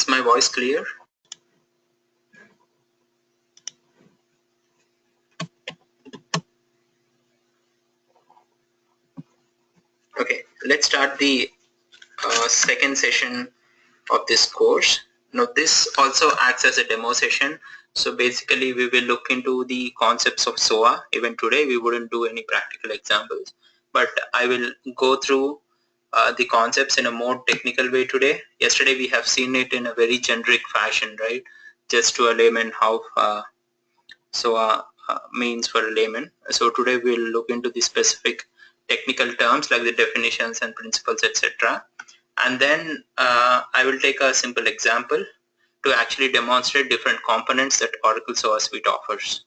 Is my voice clear? Okay, let's start the second session of this course. Now this also acts as a demo session. So basically we will look into the concepts of SOA. Even today we wouldn't do any practical examples, but I will go through the concepts in a more technical way today. Yesterday we have seen it in a very generic fashion, right? Just to a layman how SOA means for a layman. So today we'll look into the specific technical terms like the definitions and principles, etc. And then I will take a simple example to actually demonstrate different components that Oracle SOA Suite offers.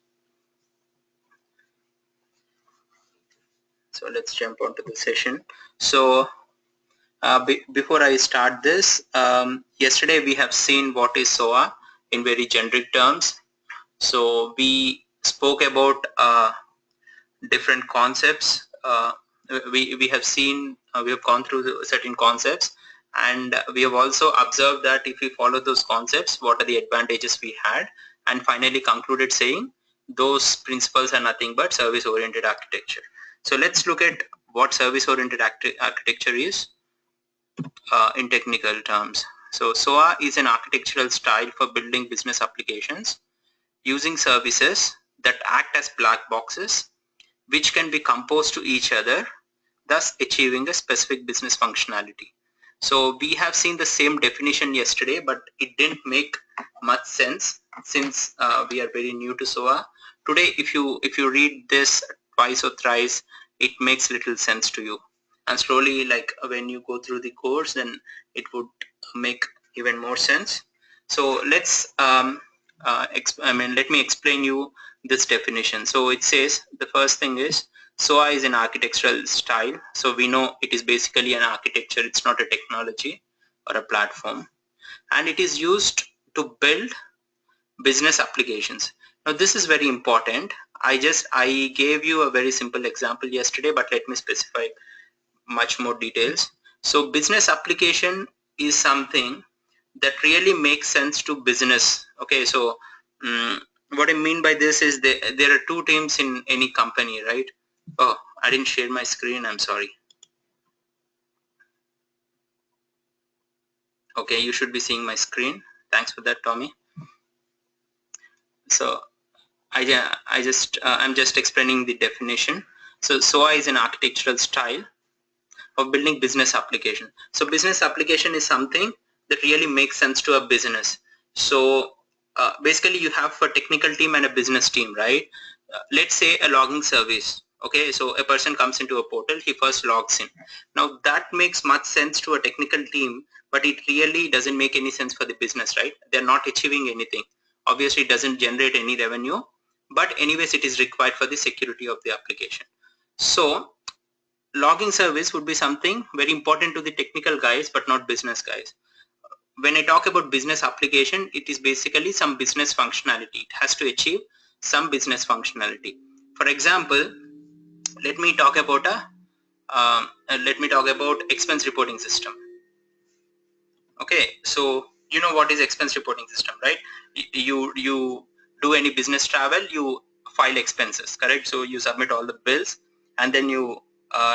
So let's jump onto the session. So before I start this, yesterday we have seen what is SOA in very generic terms. So we spoke about different concepts. We have seen, we have gone through certain concepts, and we have also observed that if we follow those concepts, what are the advantages we had, and finally concluded saying those principles are nothing but service-oriented architecture. So let's look at what service-oriented architecture is in technical terms. So SOA is an architectural style for building business applications using services that act as black boxes which can be composed to each other, thus achieving a specific business functionality. So we have seen the same definition yesterday, but it didn't make much sense since we are very new to SOA. Today, if you read this twice or thrice, it makes little sense to you. And slowly, like when you go through the course, then it would make even more sense. So let's let me explain you this definition. So it says the first thing is SOA is an architectural style. So we know it is basically an architecture. It's not a technology or a platform, and it is used to build business applications. Now this is very important. I gave you a very simple example yesterday, but let me specify much more details. So business application is something that really makes sense to business. Okay, so what I mean by this is there are two teams in any company, right? Oh, I didn't share my screen, I'm sorry. Okay, you should be seeing my screen. Thanks for that, Tommy. So I'm just explaining the definition. So SOA is an architectural style of building business application. So business application is something that really makes sense to a business. So basically you have a technical team and a business team, right? Let's say a logging service. Okay, so a person comes into a portal, he first logs in. Now that makes much sense to a technical team, but it really doesn't make any sense for the business, right? They're not achieving anything. Obviously it doesn't generate any revenue, but anyways it is required for the security of the application. So logging service would be something very important to the technical guys but not business guys. When I talk about business application, it is basically some business functionality. It has to achieve some business functionality. For example, let me talk about expense reporting system. Okay, so you know what is expense reporting system, right? You do any business travel, you file expenses, correct? So you submit all the bills and then you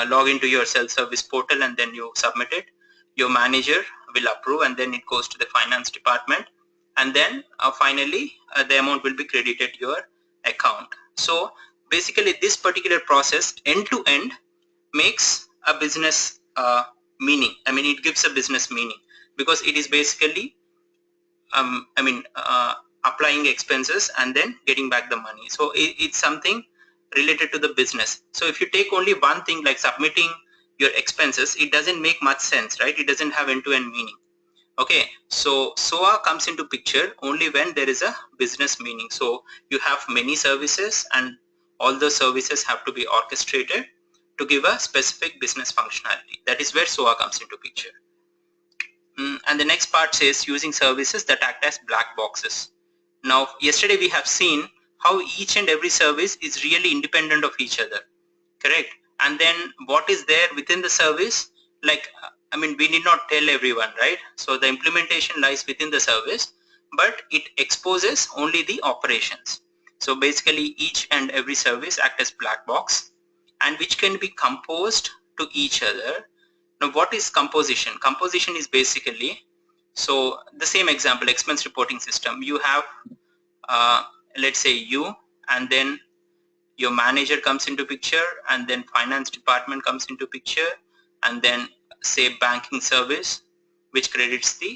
log into your self-service portal and then you submit it. Your manager will approve and then it goes to the finance department, and then finally the amount will be credited to your account. So basically this particular process end to end makes a business meaning. I mean, it gives a business meaning because it is basically applying expenses and then getting back the money. So it's something related to the business. So if you take only one thing like submitting your expenses, it doesn't make much sense, right? It doesn't have end-to-end meaning. Okay, so SOA comes into picture only when there is a business meaning. So you have many services and all the services have to be orchestrated to give a specific business functionality. That is where SOA comes into picture. And the next part says using services that act as black boxes. Now yesterday we have seen how each and every service is really independent of each other, correct? And then what is there within the service, like I mean, we need not tell everyone, right? So the implementation lies within the service, but it exposes only the operations. So basically each and every service act as black box, and which can be composed to each other. Now what is composition? Composition is basically, so the same example, expense reporting system. You have, let's say you, and then your manager comes into picture, and then finance department comes into picture, and then say banking service, which credits the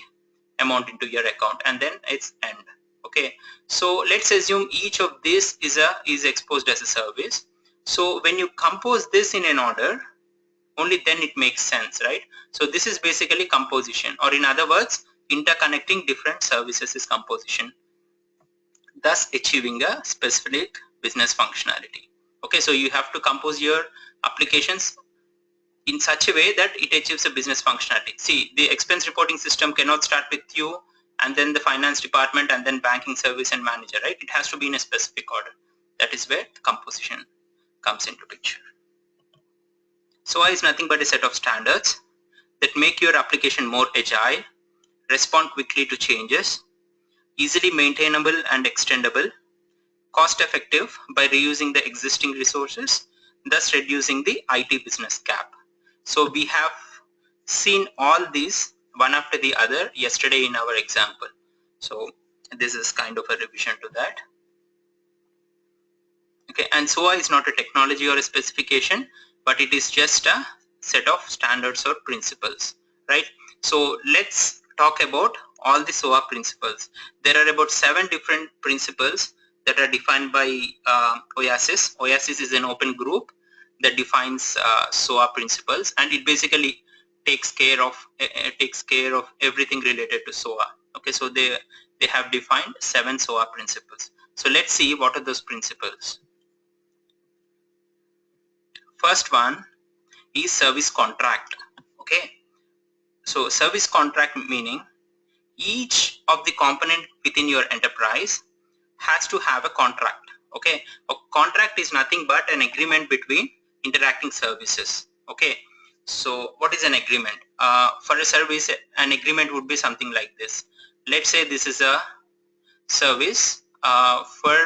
amount into your account, and then it's end. Okay, so let's assume each of this is exposed as a service. So when you compose this in an order, only then it makes sense, right? So this is basically composition, or in other words, interconnecting different services is composition, thus achieving a specific business functionality. Okay, so you have to compose your applications in such a way that it achieves a business functionality. See, the expense reporting system cannot start with you and then the finance department and then banking service and manager, right? It has to be in a specific order. That is where the composition comes into picture. SOA is nothing but a set of standards that make your application more agile, respond quickly to changes, easily maintainable and extendable, cost effective by reusing the existing resources, thus reducing the IT business gap. So we have seen all these one after the other yesterday in our example. So this is kind of a revision to that. Okay, and SOA is not a technology or a specification, but it is just a set of standards or principles, right? So let's talk about all the SOA principles. There are about 7 different principles that are defined by OASIS. OASIS is an open group that defines SOA principles, and it basically takes care of everything related to SOA. Okay, so they have defined 7 SOA principles. So let's see what are those principles. First one is service contract. Okay, so service contract meaning each of the component within your enterprise has to have a contract. Okay, a contract is nothing but an agreement between interacting services. Okay, so what is an agreement? For a service, an agreement would be something like this. Let's say this is a service for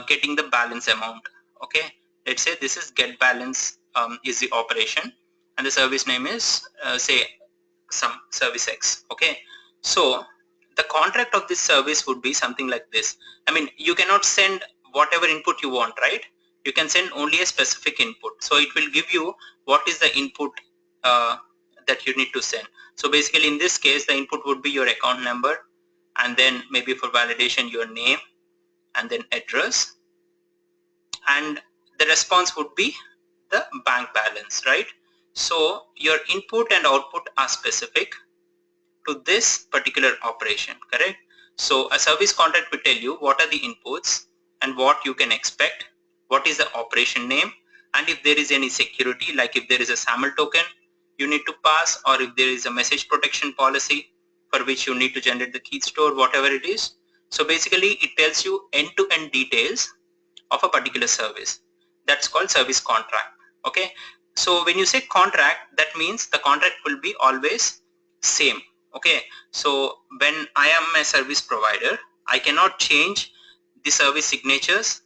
getting the balance amount. Okay, let's say this is get balance is the operation, and the service name is say some service X. Okay, so the contract of this service would be something like this. I mean, you cannot send whatever input you want, right? You can send only a specific input. So it will give you what is the input that you need to send. So basically in this case, the input would be your account number, and then maybe for validation your name, and then address, and the response would be the bank balance, right? So your input and output are specific to this particular operation, correct? So a service contract will tell you what are the inputs and what you can expect, what is the operation name, and if there is any security, like if there is a SAML token you need to pass, or if there is a message protection policy for which you need to generate the key store, whatever it is. So basically it tells you end-to-end details of a particular service. That's called service contract. Okay, so when you say contract, that means the contract will be always same. Okay, so when I am a service provider, I cannot change the service signatures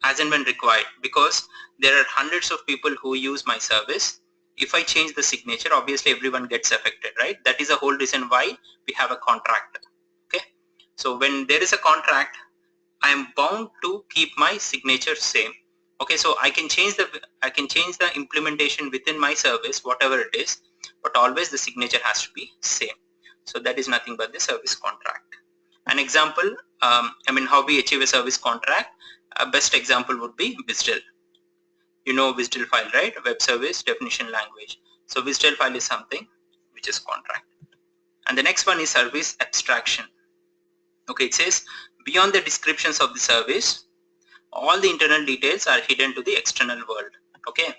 as and when required, because there are hundreds of people who use my service. If I change the signature, obviously everyone gets affected, right? That is the whole reason why we have a contract. Okay, so when there is a contract, I am bound to keep my signature same. Okay, so I can change the implementation within my service, whatever it is, but always the signature has to be same. So that is nothing but the service contract. An example, I mean, how we achieve a service contract, a best example would be WSDL. You know WSDL file, right? Web service definition language. So WSDL file is something which is contract. And the next one is service abstraction. Okay, it says beyond the descriptions of the service, all the internal details are hidden to the external world. Okay,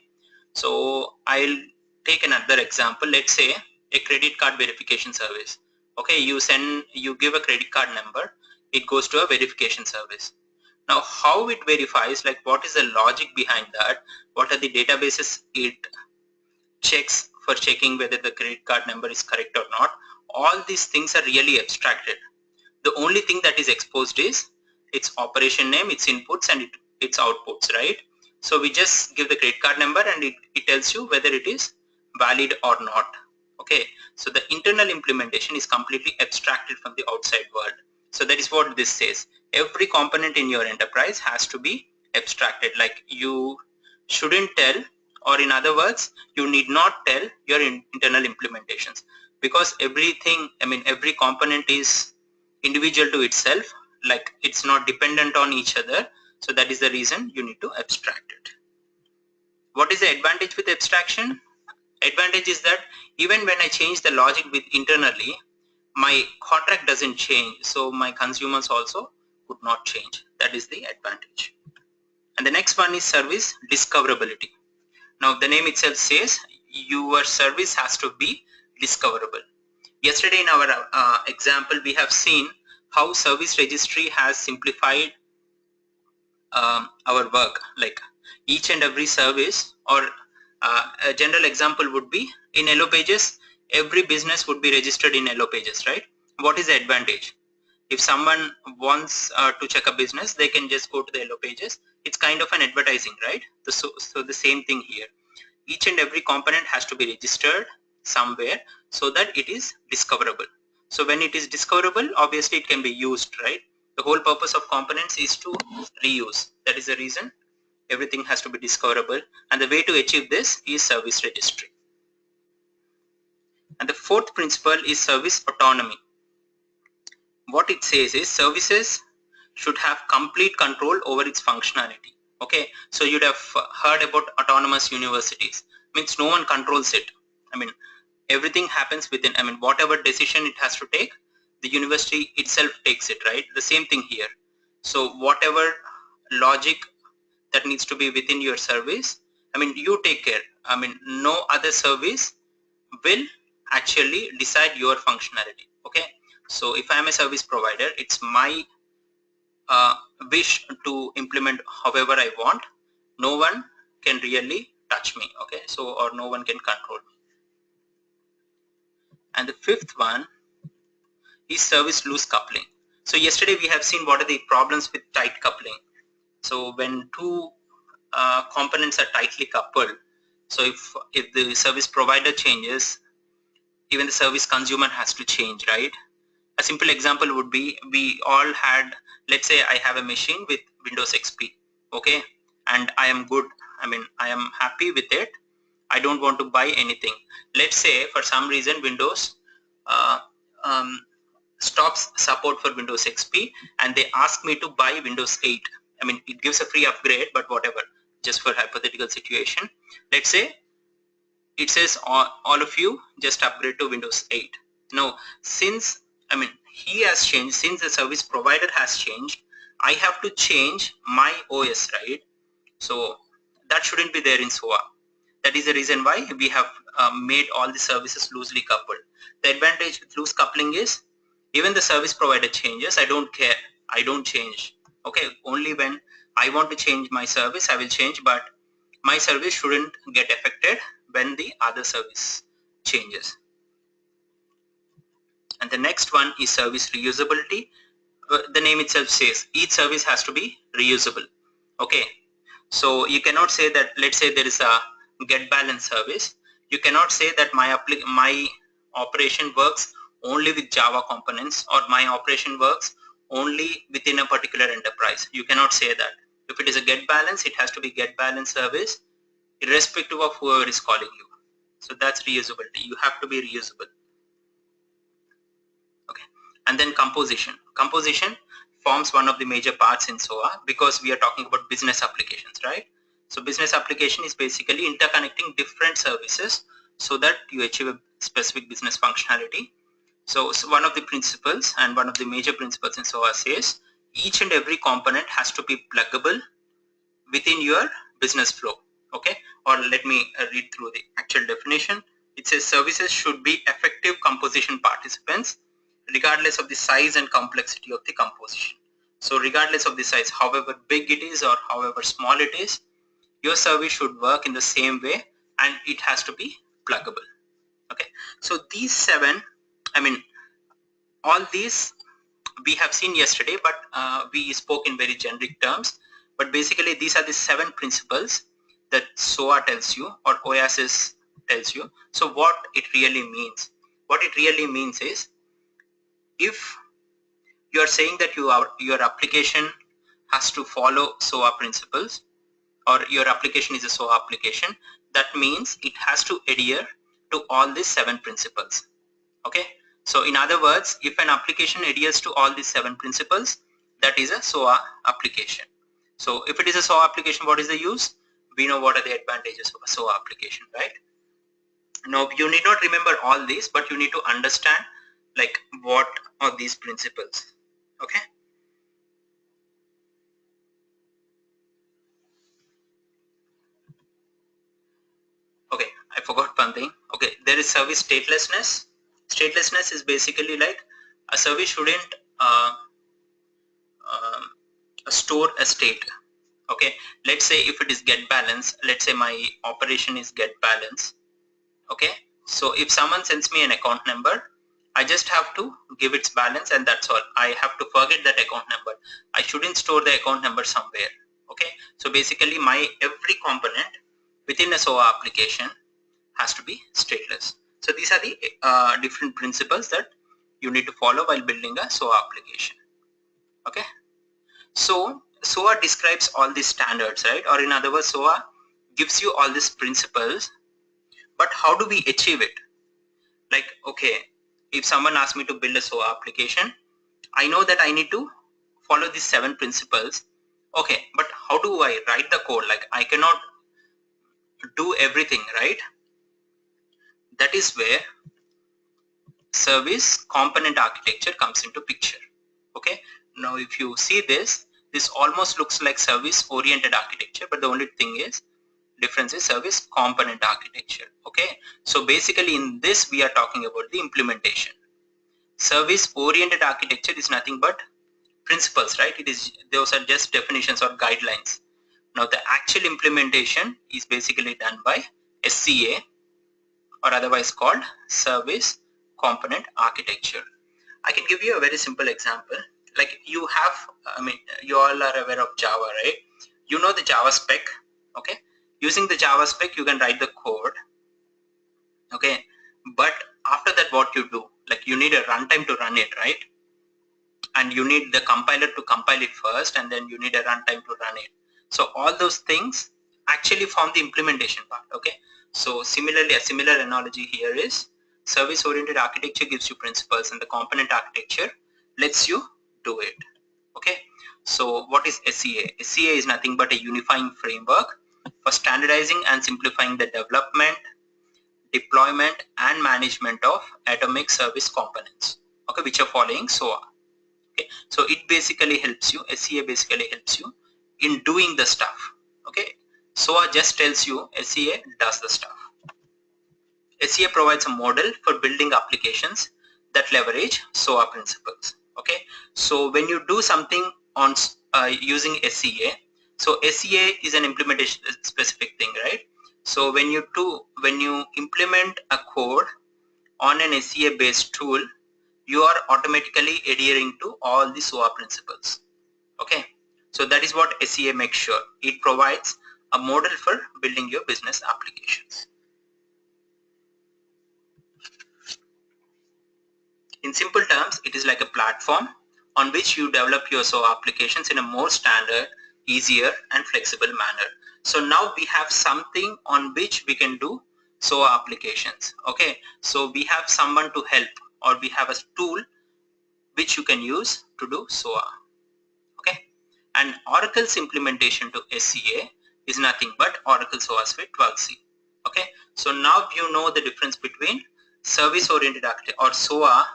so I'll take another example. Let's say a credit card verification service. Okay, you give a credit card number, it goes to a verification service. Now how it verifies, like what is the logic behind that, what are the databases it checks for checking whether the credit card number is correct or not. All these things are really abstracted. The only thing that is exposed is its operation name, its inputs, and its outputs, right? So we just give the credit card number and it tells you whether it is valid or not. Okay, so the internal implementation is completely abstracted from the outside world. So that is what this says. Every component in your enterprise has to be abstracted. Like you shouldn't tell, or in other words, you need not tell your internal implementations, because everything, every component is individual to itself, like it's not dependent on each other. So that is the reason you need to abstract it. What is the advantage with abstraction? Advantage is that even when I change the logic with internally, my contract doesn't change, so my consumers also would not change. That is the advantage. And the next one is service discoverability. Now the name itself says your service has to be discoverable. Yesterday in our example, we have seen how service registry has simplified our work. Like each and every service, or a general example would be in Yellow Pages, every business would be registered in Yellow Pages, right? What is the advantage? If someone wants to check a business, they can just go to the Yellow Pages. It's kind of an advertising, right? So the same thing here. Each and every component has to be registered somewhere so that it is discoverable. So when it is discoverable, obviously it can be used, right? The whole purpose of components is to reuse. That is the reason everything has to be discoverable, and the way to achieve this is service registry. And the fourth principle is service autonomy. What it says is services should have complete control over its functionality. Okay, so you'd have heard about autonomous universities. Means no one controls it. Everything happens within, whatever decision it has to take, the university itself takes it, right? The same thing here. So whatever logic that needs to be within your service, you take care. No other service will actually decide your functionality. Okay, so if I am a service provider, it's my wish to implement however I want. No one can really touch me. Okay, so, or no one can control me. And the fifth one is service loose coupling. So yesterday we have seen what are the problems with tight coupling. So when two components are tightly coupled, so if the service provider changes, even the service consumer has to change, right? A simple example would be, we all had, let's say I have a machine with Windows XP, okay, and I am good, I am happy with it. I don't want to buy anything. Let's say for some reason Windows stops support for Windows XP and they ask me to buy Windows 8. It gives a free upgrade, but whatever, just for hypothetical situation. Let's say it says all of you just upgrade to Windows 8. Now, since he has changed, since the service provider has changed, I have to change my OS, right? So that shouldn't be there in SOA. That is the reason why we have made all the services loosely coupled. The advantage with loose coupling is even the service provider changes, I don't care, I don't change. Okay, only when I want to change my service, I will change, but my service shouldn't get affected when the other service changes. And the next one is service reusability. The name itself says each service has to be reusable. Okay, so you cannot say that, let's say there is a get balance service, you cannot say that my operation works only with Java components, or my operation works only within a particular enterprise. You cannot say that. If it is a get balance, it has to be get balance service irrespective of whoever is calling you. So that's reusability. You have to be reusable. Okay, and then composition. Composition forms one of the major parts in SOA because we are talking about business applications, right? So business application is basically interconnecting different services so that you achieve a specific business functionality. So one of the principles and one of the major principles in SOA says each and every component has to be pluggable within your business flow. Okay, or let me read through the actual definition. It says services should be effective composition participants regardless of the size and complexity of the composition. So regardless of the size, however big it is or however small it is, your service should work in the same way and it has to be pluggable. So these seven, I mean, all these we have seen yesterday, but we spoke in very generic terms. But basically, these are the 7 principles that SOA tells you or OASIS tells you. So what it really means? What it really means is, if you are saying that your application has to follow SOA principles, or your application is a SOA application, that means it has to adhere to all these 7 principles. Okay, so in other words, if an application adheres to all these 7 principles, that is a SOA application. So if it is a SOA application, what is the use? We know what are the advantages of a SOA application, right? Now you need not remember all these, but you need to understand like what are these principles. Okay. Okay, I forgot one thing. Okay, there is service statelessness. Statelessness is basically like a service shouldn't um, store a state. Okay, let's say if it is get balance, let's say my operation is get balance. Okay, so if someone sends me an account number, I just have to give its balance and that's all. I have to forget that account number. I shouldn't store the account number somewhere. Okay, so basically my every component within a SOA application has to be stateless. So these are the different principles that you need to follow while building a SOA application. Okay, so SOA describes all these standards, right? Or in other words, SOA gives you all these principles, but how do we achieve it? Like, okay, if someone asks me to build a SOA application, I know that I need to follow these 7 principles. Okay, but how do I write the code? Like, I cannot do everything, right? That is where service component architecture comes into picture. Okay, now if you see this almost looks like service oriented architecture, but the only thing is difference is service component architecture. Okay, so basically in this we are talking about the implementation. Service oriented architecture is nothing but principles, right? It is, those are just definitions or guidelines. Now the actual implementation is basically done by SCA, or otherwise called service component architecture. I can give you a very simple example. Like you have, I mean, you all are aware of Java, right? You know the Java spec. Okay, using the Java spec you can write the code. Okay, but after that what you do, like you need a runtime to run it, right? And you need the compiler to compile it first, and then you need a runtime to run it. So all those things actually form the implementation part. Okay, so similarly, a similar analogy here is service oriented architecture gives you principles and the component architecture lets you do it. Okay, so what is SCA? SCA is nothing but a unifying framework for standardizing and simplifying the development, deployment and management of atomic service components, okay, which are following SOA. Okay, so it basically helps you, SCA basically helps you in doing the stuff. Okay, SOA just tells you, SCA does the stuff. SCA provides a model for building applications that leverage SOA principles. Okay, so when you do something on using SCA, so SCA is an implementation specific thing, right? So when you implement a code on an SCA based tool, you are automatically adhering to all the SOA principles. Okay, so that is what SCA makes sure. It provides a model for building your business applications. In simple terms, it is like a platform on which you develop your SOA applications in a more standard, easier and flexible manner. So now we have something on which we can do SOA applications. Okay, so we have someone to help, or we have a tool which you can use to do SOA. Okay, and Oracle's implementation to SCA is nothing but Oracle SOA Suite 12c. Okay, so now you know the difference between service oriented architecture or SOA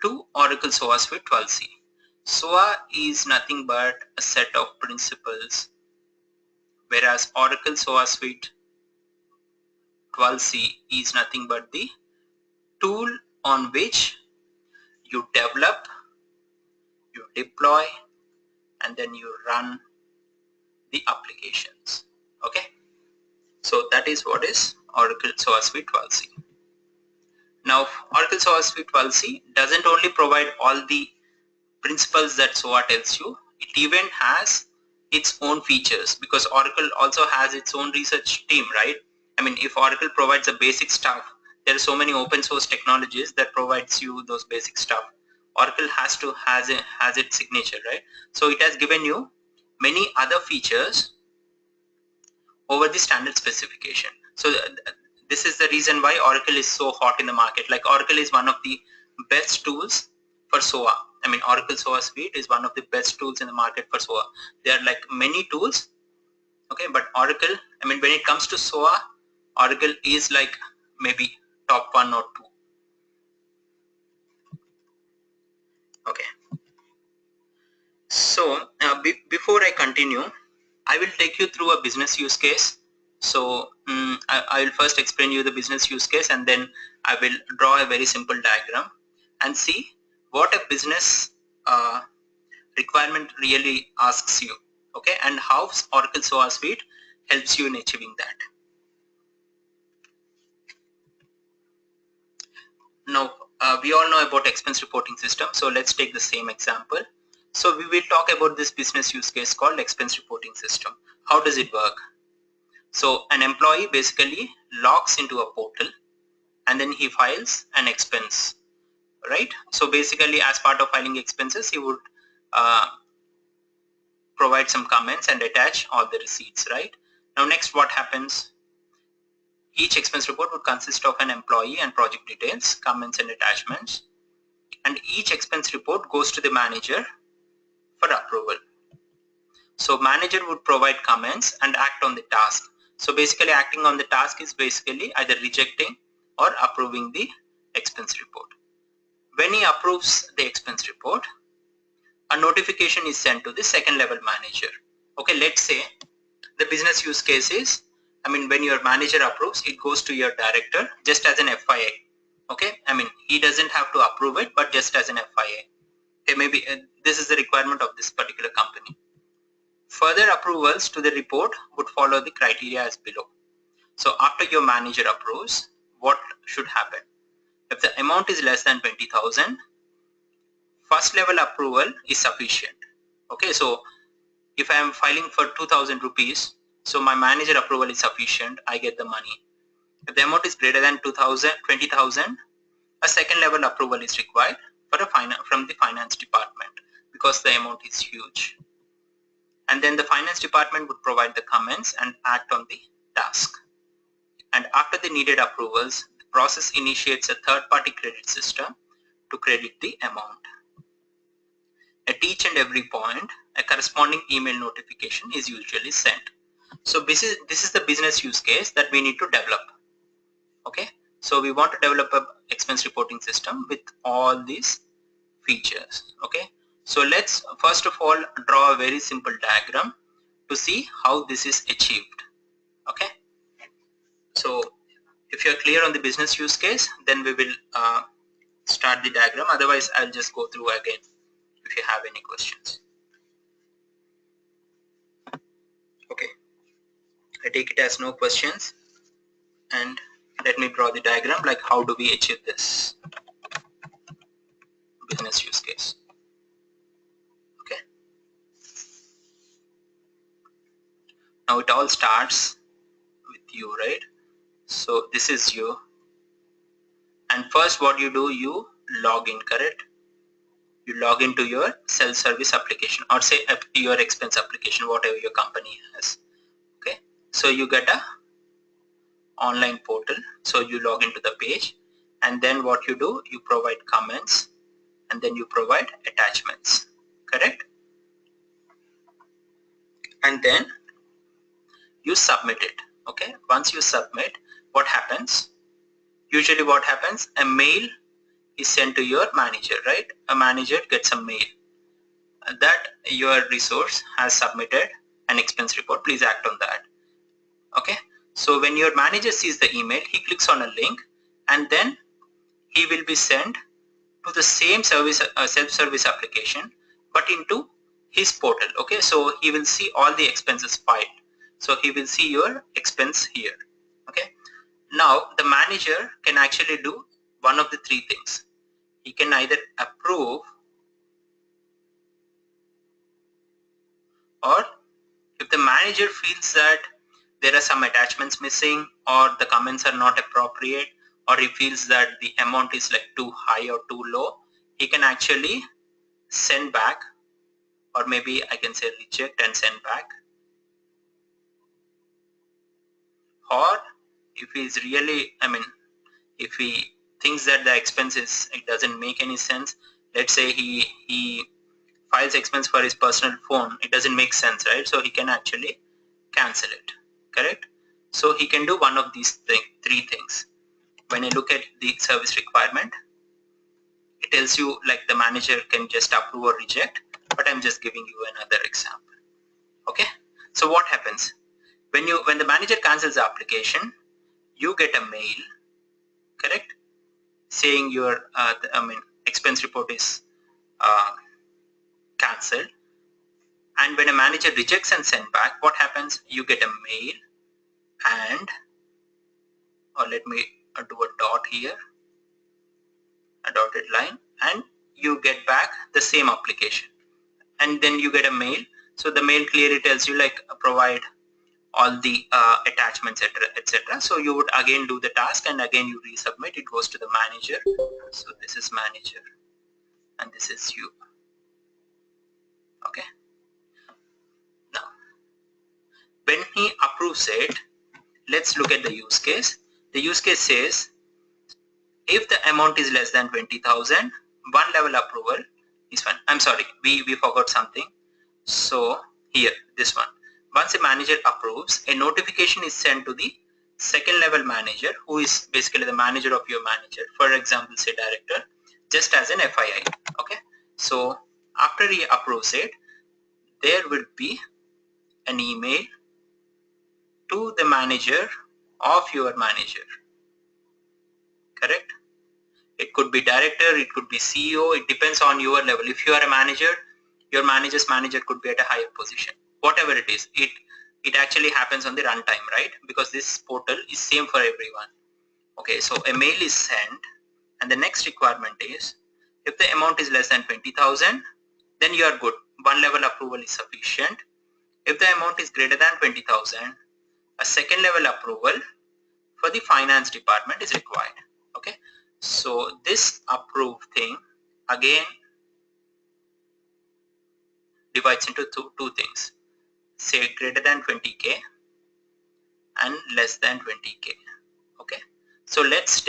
to Oracle SOA Suite 12c. SOA is nothing but a set of principles, whereas Oracle SOA Suite 12c is nothing but the tool on which you develop, you deploy, and then you run the applications. Okay, so that is what is Oracle SOA Suite 12c. Now, Oracle SOA Suite 12c doesn't only provide all the principles that SOA tells you, it even has its own features, because Oracle also has its own research team, right? I mean, if Oracle provides the basic stuff, there are so many open source technologies that provides you those basic stuff. Oracle has its signature, right? So it has given you many other features over the standard specification. So this is the reason why Oracle is so hot in the market. Like, Oracle is one of the best tools for SOA. I mean, Oracle SOA Suite is one of the best tools in the market for SOA. There are like many tools, okay, but Oracle, I mean, when it comes to SOA, Oracle is like maybe top 1 or 2. Okay. So before I continue, I will take you through a business use case. So I will first explain you the business use case, and then I will draw a very simple diagram and see what a business requirement really asks you, okay, and how Oracle SOA Suite helps you in achieving that. Now, we all know about expense reporting system, so let's take the same example. So we will talk about this business use case called expense reporting system. How does it work? So an employee basically logs into a portal and then he files an expense, right? So basically, as part of filing expenses, he would provide some comments and attach all the receipts, right? Now next, what happens? Each expense report would consist of an employee and project details, comments and attachments, and each expense report goes to the manager for approval. So manager would provide comments and act on the task. So basically, acting on the task is basically either rejecting or approving the expense report. When he approves the expense report, a notification is sent to the second level manager. Okay, let's say the business use case is, I mean, when your manager approves, it goes to your director just as an FYI. Okay, I mean, he doesn't have to approve it, but just as an FYI. Okay, maybe this is the requirement of this particular company. Further approvals to the report would follow the criteria as below. So after your manager approves, what should happen? If the amount is less than 20,000, first level approval is sufficient. Okay, so if I am filing for 2,000 rupees, so my manager approval is sufficient, I get the money. If the amount is greater than 20,000, a second level approval is required from the finance department, because the amount is huge. And then the finance department would provide the comments and act on the task. And after the needed approvals, the process initiates a third-party credit system to credit the amount. At each and every point, a corresponding email notification is usually sent. So this is the business use case that we need to develop. Okay, so we want to develop a expense reporting system with all these features. Okay, so let's first of all draw a very simple diagram to see how this is achieved. Okay, so if you're clear on the business use case, then we will start the diagram. Otherwise, I'll just go through again if you have any questions. Okay, I take it as no questions, and let me draw the diagram, like how do we achieve this business use case. Okay, now it all starts with you, right? So this is you, and first what you do, you log in, correct? You log into your self-service application, or say your expense application, whatever your company has. Okay, so you get a online portal, so you log into the page, and then what you do, you provide comments and then you provide attachments, correct? And then you submit it. Okay, once you submit, what happens? Usually what happens, a mail is sent to your manager, right? A manager gets a mail that your resource has submitted an expense report, please act on that. Okay, so when your manager sees the email, he clicks on a link, and then he will be sent to the same service, self-service application, but into his portal. Okay, so he will see all the expenses filed. So he will see your expense here. Okay, now the manager can actually do one of the three things. He can either approve, or if the manager feels that there are some attachments missing or the comments are not appropriate, or he feels that the amount is like too high or too low, he can actually send back, or maybe I can say reject and send back. Or if he's really, if he thinks that the expense it doesn't make any sense, let's say he files expense for his personal phone, it doesn't make sense, right? So he can actually cancel it, correct? So he can do one of these three things. When you look at the service requirement, it tells you like the manager can just approve or reject, but I'm just giving you another example. Okay, so what happens when the manager cancels the application, you get a mail, correct, saying your expense report is cancelled. And when a manager rejects and send back, what happens? You get a mail, and or let me do a dot here, a dotted line, and you get back the same application, and then you get a mail. So the mail clearly tells you like provide all the attachments, etc. So you would again do the task, and again you resubmit. It goes to the manager. So this is manager, and this is you. Okay. Now, when he approves it, let's look at the use case. The use case says if the amount is less than 20,000, one level approval is fine. I'm sorry, we forgot something. So here, this one. Once a manager approves, a notification is sent to the second level manager, who is basically the manager of your manager. For example, say director, just as an FII. Okay. So after he approves it, there will be an email to the manager of your manager. Correct? It could be director, it could be CEO, it depends on your level. If you are a manager, your manager's manager could be at a higher position. Whatever it is, it actually happens on the runtime, right? Because this portal is same for everyone. Okay, so a mail is sent, and the next requirement is if the amount is less than 20,000, then you are good. One level approval is sufficient. If the amount is greater than 20,000, a second level approval for the finance department is required. Okay, so this approve thing again divides into two things, say greater than 20k and less than 20k. Okay, so let's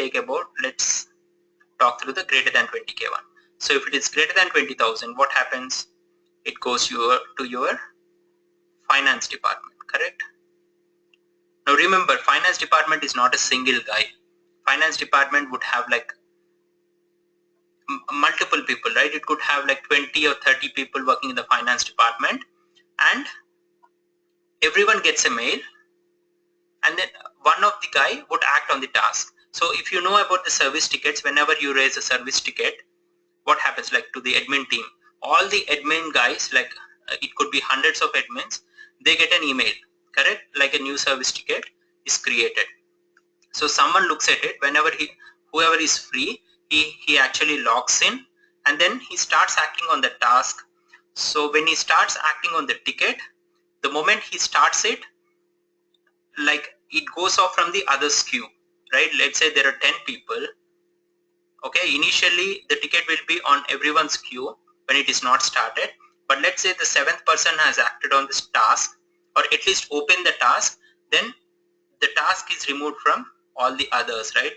talk through the greater than 20k one. So if it is greater than 20,000, what happens? It goes to your finance department, correct? Now remember, finance department is not a single guy. Finance department would have like multiple people, right? It could have like 20 or 30 people working in the finance department, and everyone gets a mail, and then one of the guy would act on the task. So if you know about the service tickets, whenever you raise a service ticket, what happens like to the admin team? All the admin guys, like it could be hundreds of admins, they get an email, correct? Like a new service ticket is created. So someone looks at it whenever whoever is free, he actually logs in, and then he starts acting on the task. So when he starts acting on the ticket, the moment he starts it, like it goes off from the other's queue, right? Let's say there are 10 people. Okay, initially the ticket will be on everyone's queue when it is not started, but let's say the 7th person has acted on this task, or at least opened the task, then the task is removed from all the others, right?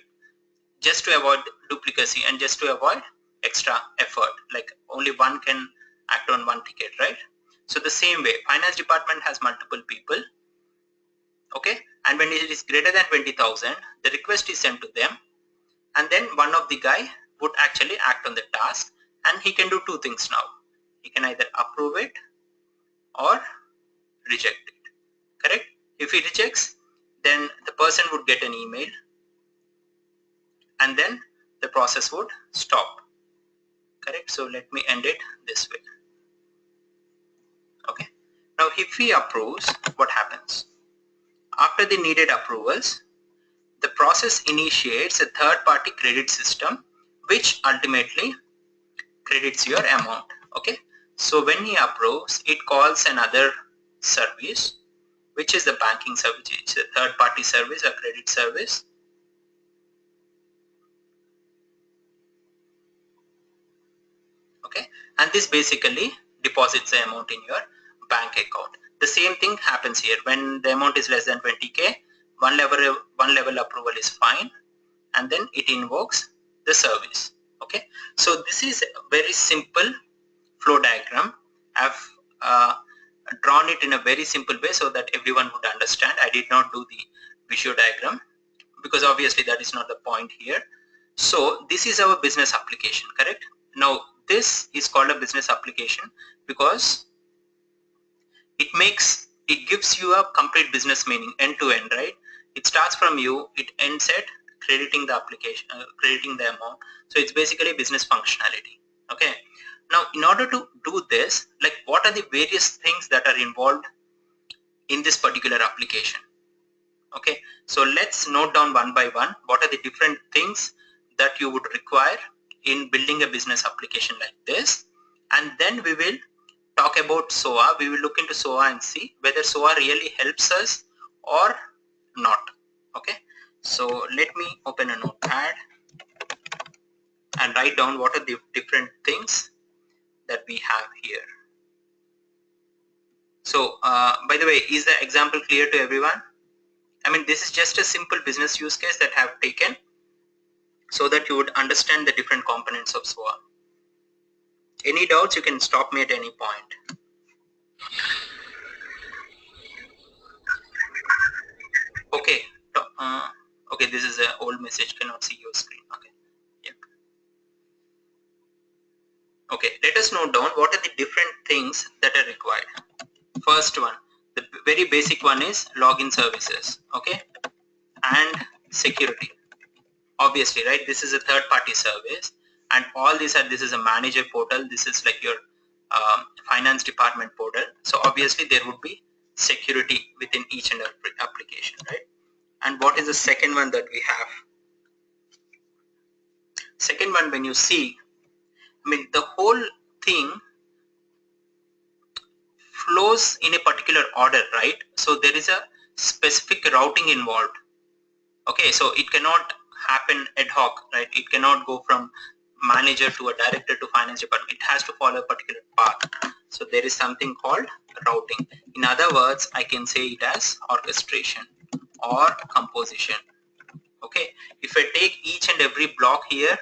Just to avoid duplicacy and just to avoid extra effort, like only one can act on one ticket, right? So the same way, finance department has multiple people. Okay, and when it is greater than 20,000, the request is sent to them, and then one of the guy would actually act on the task, and he can do two things now. He can either approve it or reject it, correct? If he rejects, then the person would get an email, and then the process would stop, correct? So let me end it this way. Okay, now if he approves, what happens? After the needed approvals, the process initiates a third-party credit system which ultimately credits your amount. Okay, so when he approves, it calls another service, which is the banking service. It's a third-party service, a credit service. Okay, and this basically deposits the amount in your bank account. The same thing happens here. When the amount is less than 20k, one level approval is fine, and then it invokes the service. Okay, so this is a very simple flow diagram. I've drawn it in a very simple way so that everyone would understand. I did not do the visual diagram because obviously that is not the point here. So this is our business application, correct? Now this is called a business application because it gives you a complete business meaning end to end, right? It starts from you, it ends at crediting the application, crediting the amount. So it's basically business functionality. Okay, now in order to do this, like what are the various things that are involved in this particular application? Okay, so let's note down one by one what are the different things that you would require in building a business application like this, and then we will talk about SOA. We will look into SOA and see whether SOA really helps us or not. Okay, so let me open a notepad and write down what are the different things that we have here. So by the way, is the example clear to everyone? I mean, this is just a simple business use case that I have taken so that you would understand the different components of SOA. Any doubts, you can stop me at any point. Okay, okay, this is an old message, cannot see your screen. Okay, yeah. Okay, let us note down what are the different things that are required. First one, the very basic one is login services, okay, and security. Obviously, right, this is a third-party service, and all these are, this is a manager portal, this is like your finance department portal. So obviously there would be security within each and every application, right? And what is the second one that we have? Second one, when you see, I mean, the whole thing flows in a particular order, right? So there is a specific routing involved. Okay, so it cannot happen ad hoc, right? It cannot go from manager to a director to finance department. It has to follow a particular path. So there is something called routing. In other words, I can say it as orchestration or composition. Okay, if I take each and every block here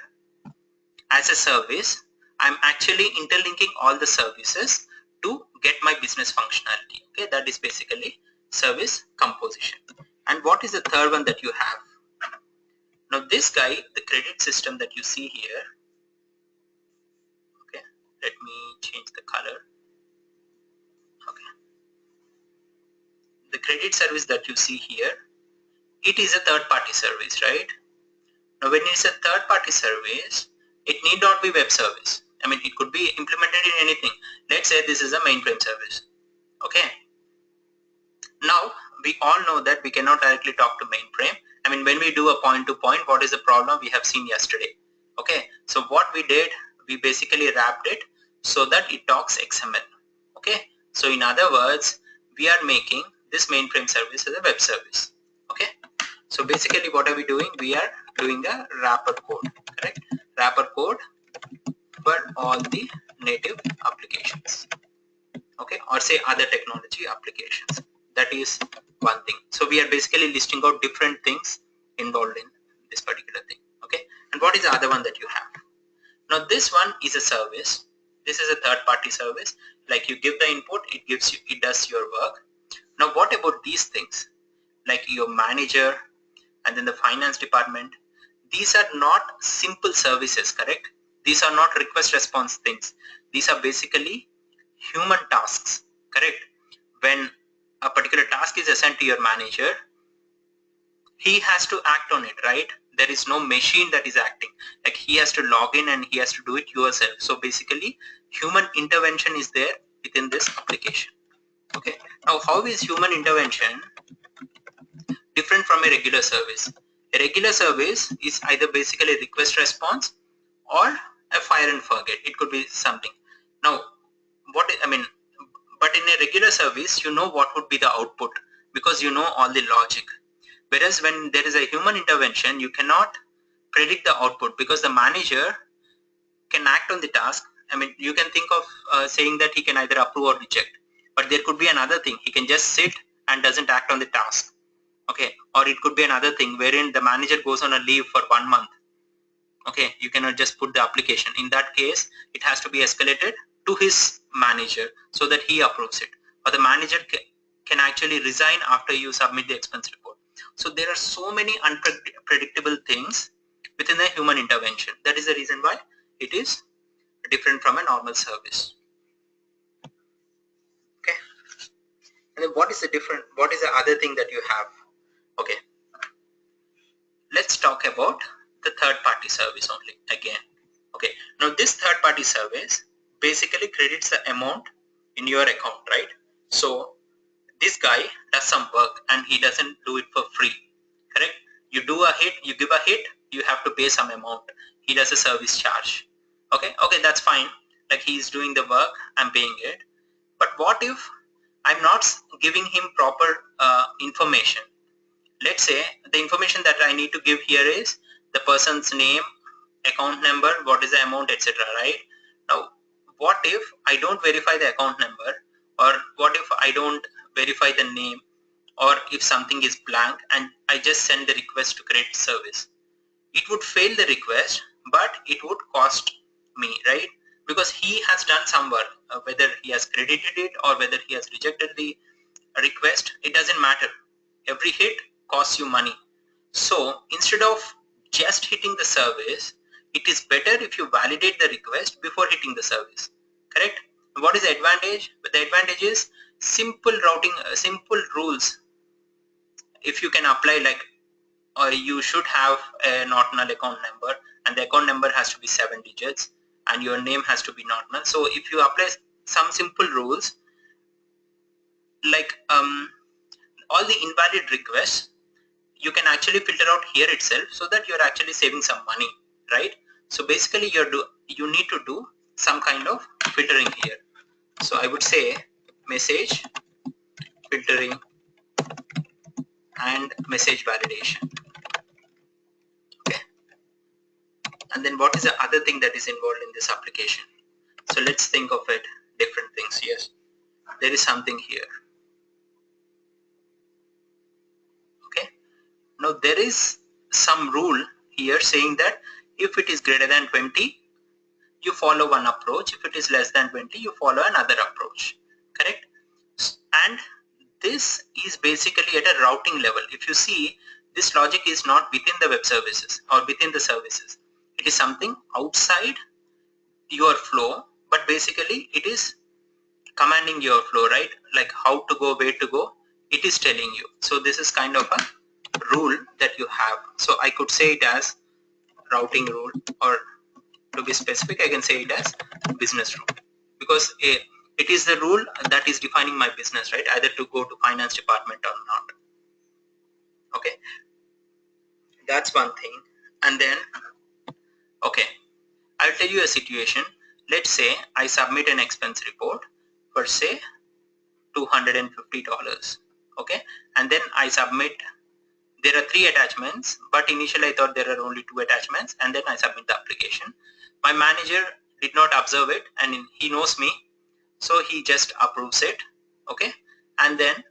as a service, I'm actually interlinking all the services to get my business functionality. Okay, that is basically service composition. And what is the third one that you have? Now this guy, the credit system that you see here, okay, let me change the color. Okay, the credit service that you see here, it is a third-party service, right? Now when it's a third-party service, it need not be web service. I mean, it could be implemented in anything. Let's say this is a mainframe service. Okay, now we all know that we cannot directly talk to mainframe. I mean, when we do a point-to-point, what is the problem we have seen yesterday? Okay, so what we did, we basically wrapped it so that it talks XML. Okay, so in other words, we are making this mainframe service as a web service. Okay, so basically what are we doing? We are doing a wrapper code, correct? Wrapper code for all the native applications, okay, or say other technology applications. That is one thing. So we are basically listing out different things involved in this particular thing. Okay, and what is the other one that you have? Now this one is a service. This is a third-party service. Like you give the input, it gives you, it does your work. Now what about these things? Like your manager and then the finance department. These are not simple services, correct? These are not request response things. These are basically human tasks, correct? When a particular task is assigned to your manager, he has to act on it, right? There is no machine that is acting. Like he has to log in and he has to do it yourself. So basically human intervention is there within this application. Okay, now how is human intervention different from a regular service? A regular service is either basically a request response or a fire and forget. It could be something. Now, but in a regular service, you know what would be the output because you know all the logic. Whereas when there is a human intervention, you cannot predict the output because the manager can act on the task. You can think of saying that he can either approve or reject, but there could be another thing. He can just sit and doesn't act on the task. Okay, or it could be another thing wherein the manager goes on a leave for 1 month. Okay, you cannot just put the application. In that case, it has to be escalated to his manager so that he approves it, or the manager can actually resign after you submit the expense report. So there are so many unpredictable things within a human intervention. That is the reason why it is different from a normal service. Okay, and then what is the other thing that you have? Okay, let's talk about the third party service only again. Okay, now this third party service basically credits the amount in your account, right? So this guy does some work and he doesn't do it for free, correct? You do a hit, you give a hit, you have to pay some amount. He does a service charge. Okay, that's fine. Like he's doing the work, I'm paying it. But what if I'm not giving him proper information? Let's say the information that I need to give here is the person's name, account number, what is the amount, etc. Right? Now, what if I don't verify the account number, or what if I don't verify the name, or if something is blank and I just send the request to credit service? It would fail the request, but it would cost me, right? Because he has done some work, whether he has credited it or whether he has rejected the request, it doesn't matter. Every hit costs you money. So instead of just hitting the service, it is better if you validate the request before hitting the service, correct? What is the advantage? The advantage is simple routing, simple rules. If you can apply, like you should have a not null account number, and the account number has to be 7 digits, and your name has to be not null. So if you apply some simple rules, like all the invalid requests, you can actually filter out here itself, so that you're actually saving some money, right? So basically you need to do some kind of filtering here. So I would say message filtering and message validation. Okay, and then what is the other thing that is involved in this application? So let's think of it, different things. Yes, there is something here. Okay, now there is some rule here saying that if it is greater than 20, you follow one approach. If it is less than 20, you follow another approach, correct? And this is basically at a routing level. If you see, this logic is not within the web services or within the services. It is something outside your flow, but basically it is commanding your flow, right? Like how to go, where to go, it is telling you. So this is kind of a rule that you have. So I could say it as routing rule, or to be specific, I can say it as business rule, because it is the rule that is defining my business, right? Either to go to finance department or not. Okay, that's one thing. And then, okay, I'll tell you a situation. Let's say I submit an expense report for say $250. Okay, and then I submit. There are 3 attachments, but initially I thought there are only 2 attachments, and then I submit the application. My manager did not observe it, and he knows me, so he just approves it. Okay, and then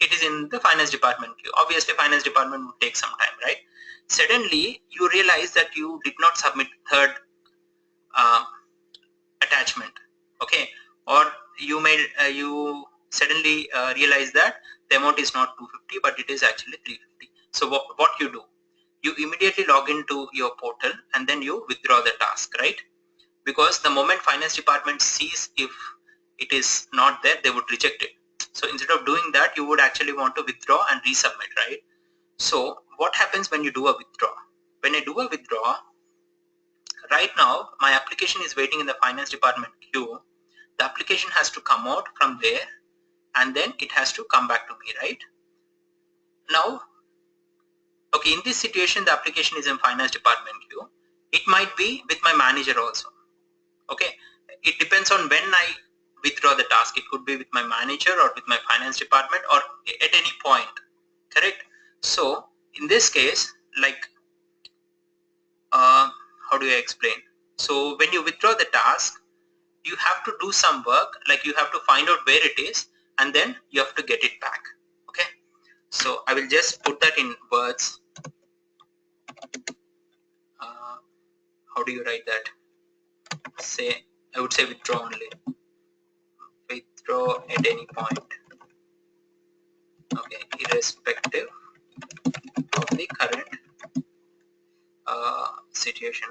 it is in the finance department queue. Obviously finance department would take some time, right? Suddenly you realize that you did not submit third attachment. Okay, or you suddenly realize that the amount is not 250 but it is actually 350. So what you do, you immediately log into your portal and then you withdraw the task, right? Because the moment finance department sees if it is not there, they would reject it. So instead of doing that, you would actually want to withdraw and resubmit, right? So what happens when you do a withdraw? When I do a withdraw, right now my application is waiting in the finance department queue. The application has to come out from there and then it has to come back to me, right? Now Okay, in this situation, the application is in finance department queue. It might be with my manager also. Okay, it depends on when I withdraw the task. It could be with my manager or with my finance department or at any point, correct? So in this case, like, how do I explain? So when you withdraw the task, you have to do some work, like you have to find out where it is and then you have to get it back. Okay, so I will just put that in words. How do you write that? Say, I would say withdraw only. Withdraw at any point. Okay, irrespective of the current situation.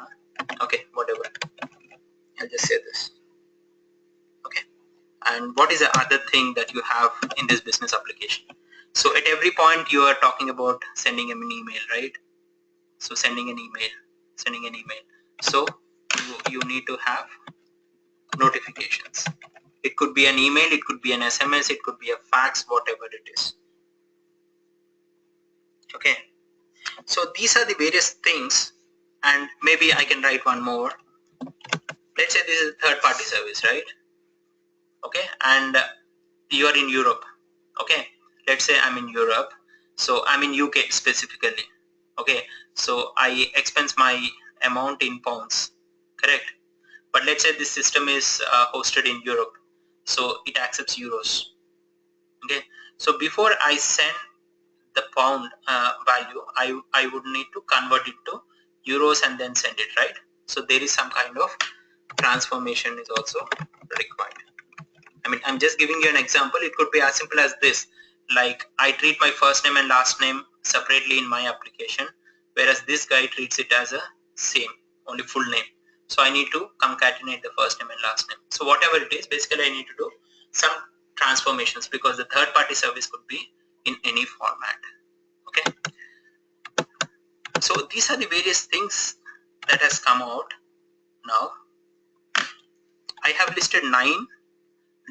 Okay, whatever. I'll just say this. Okay, and what is the other thing that you have in this business application? So at every point you are talking about sending an email, right? So sending an email. So you need to have notifications. It could be an email, it could be an SMS, it could be a fax, whatever it is. Okay, so these are the various things, and maybe I can write one more. Let's say this is a third party service, right? Okay, and you are in Europe. Okay, let's say I'm in Europe, so I'm in UK specifically. Okay, so I expense my amount in pounds, correct? But let's say this system is hosted in Europe, so it accepts euros. Okay, so before I send the pound value, I would need to convert it to euros and then send it, right? So there is some kind of transformation is also required. I mean, I'm just giving you an example. It could be as simple as this. Like, I treat my first name and last name separately in my application, whereas this guy treats it as a same, only full name. So I need to concatenate the first name and last name. So whatever it is, basically I need to do some transformations because the third party service could be in any format. Okay. So these are the various things that has come out now. I have listed 9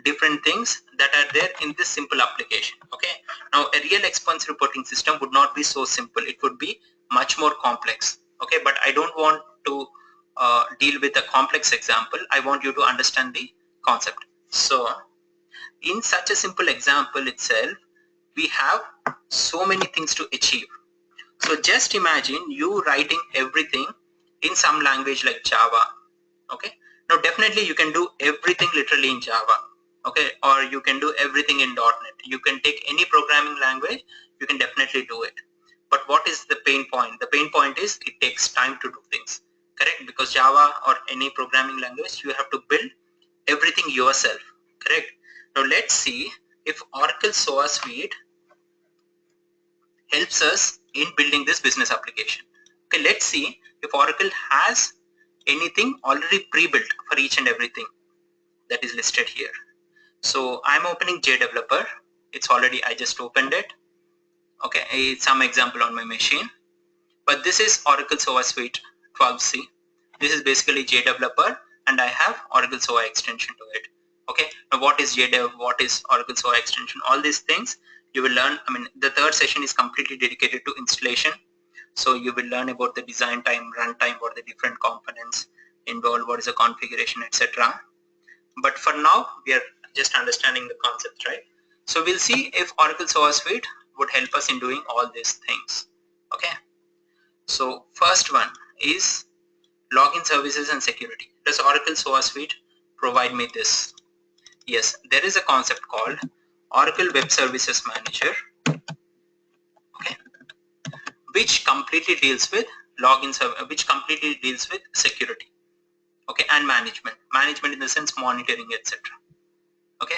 different things that are there in this simple application. Okay, now a real expense reporting system would not be so simple. It would be much more complex. Okay, but I don't want to deal with a complex example. I want you to understand the concept. So in such a simple example itself, we have so many things to achieve. So just imagine you writing everything in some language like Java. Okay, now definitely you can do everything literally in Java. Okay, or you can do everything in .NET. You can take any programming language, you can definitely do it. But what is the pain point? The pain point is it takes time to do things, correct? Because Java or any programming language, you have to build everything yourself, correct? Now let's see if Oracle SOA Suite helps us in building this business application. Okay, let's see if Oracle has anything already pre-built for each and everything that is listed here. So I'm opening JDeveloper. It's already, I just opened it. Okay, it's some example on my machine. But this is Oracle SOA Suite 12c. This is basically JDeveloper and I have Oracle SOA extension to it. Okay, now what is JDev, what is Oracle SOA extension, all these things you will learn. I mean, the third session is completely dedicated to installation. So you will learn about the design time, runtime, what are the different components involved, what is the configuration, etc. But for now, we are just understanding the concept, right? So we'll see if Oracle SOA Suite would help us in doing all these things. Okay. So first one is login services and security. Does Oracle SOA Suite provide me this? Yes, there is a concept called Oracle Web Services Manager, okay, which completely deals with which completely deals with security, okay, and management in the sense monitoring, etc. Okay,